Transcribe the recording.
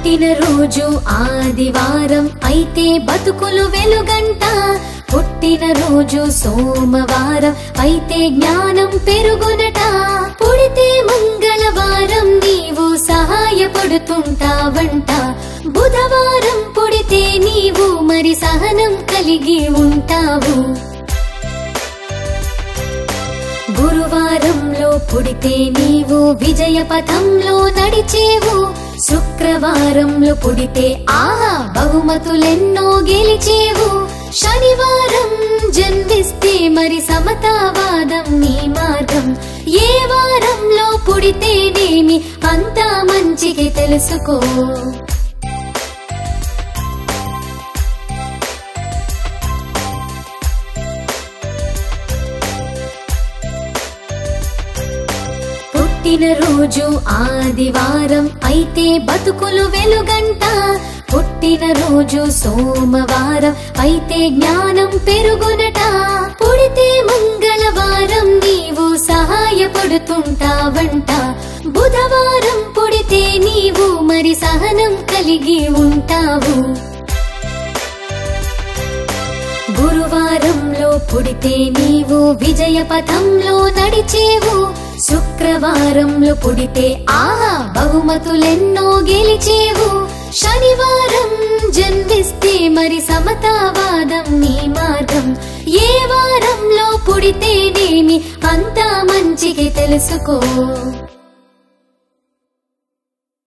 పుట్టిన రోజు ఆదివారం అయితే బతుకులు వెలుగంట, పుట్టిన రోజు సోమవారం అయితే జ్ఞానం పెరుగునట, పుడితే మంగళవారం నీవు సహాయపడుతుంటావంట, బుధవారం పుడితే నీవు మరి సహనం కలిగి ఉంటావు, గురువారంలో పుడితే నీవు విజయ పథంలో నడిచేవు, శుక్రవారంలో పుడితే ఆహా బహుమతులెన్నో గెలిచేవు, శనివారం జన్మిస్తే మరి సమతావాదం నీ మార్గం, ఏ వారంలో పుడితేనేమి అంతా మంచికి తెలుసుకో. పుట్టిన రోజు ఆదివారం అయితే బతుకులు వెలుగంట, పుట్టిన రోజు సోమవారం అయితే జ్ఞానం పెరుగునట, పుడితే మంగళవారం నీవు సహాయపడుతుంటావంట, బుధవారం పుడితే నీవు మరి సహనం కలిగి ఉంటావు, గురువారంలో పుడితే నీవు విజయ పథంలో నడిచేవు, శుక్రవారంలో పుడితే ఆహా బహుమతులెన్నో గెలిచేవు, శనివారం జన్మిస్తే మరి సమతావాదం నీ మార్గం, ఏ వారంలో పుడితేనేమి అంతా మంచికి తెలుసుకో.